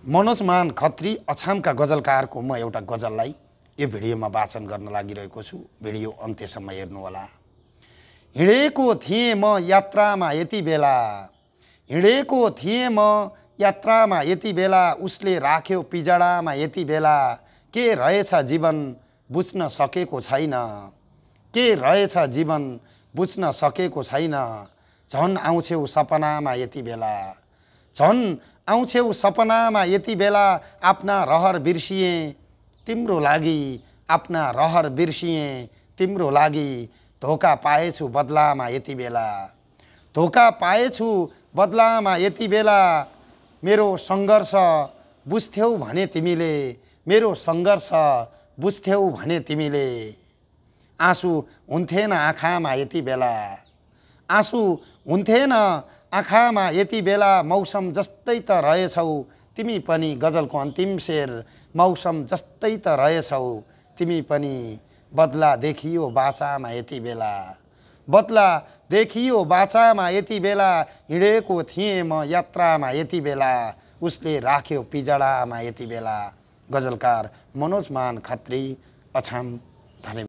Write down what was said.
मनोज मान खत्री अछामका गजलकारको म एउटा गजललाई यो भिडियोमा वाचन गर्न लागिरहेको छु। भिडियो अन्त्यसम्म हेर्नुहोला। हिँडेको थिएँ म यात्रामा यति बेला, हिँडेको थिएँ म यात्रामा यति बेला, उसले राख्यो पिजडामा यति बेला। के रहेछ जीवन बुझ्न सकेको छैन, के रहेछ जीवन बुझ्न सकेको छैन। झन् आउँछौ सपनामा यति बेला, झन् आउँछौ सपनामा यति बेला। आफ्ना रहर बिर्सिएँ तिम्रो लागि, आफ्ना रहर बिर्सिएँ तिम्रो लागि। धोका पाएछु बदलामा यति बेला, धोका पाएछु बदलामा यति बेला। मेरो सङ्घर्ष बुझ्थ्यौ भने तिमीले, मेरो सङ्घर्ष बुझ्थ्यौ भने तिमीले। आँसु हुन्थेन आँखामा यति बेला, आँसु हुन्थेन आँखामा यति बेला। मौसम जस्तै त रहेछौ तिमी पनि, गजलको अन्तिम शेर। मौसम जस्तै त रहेछौ तिमी पनि, बदला देखियो बाचामा यति बेला, बदला देखियो बाचामा यति बेला। हिँडेको थिएँ म यात्रामा यति बेला, उसले राख्यो पिजडामा यति बेला। गजलकार मनोज मान खत्री, अछाम। धन्यवाद।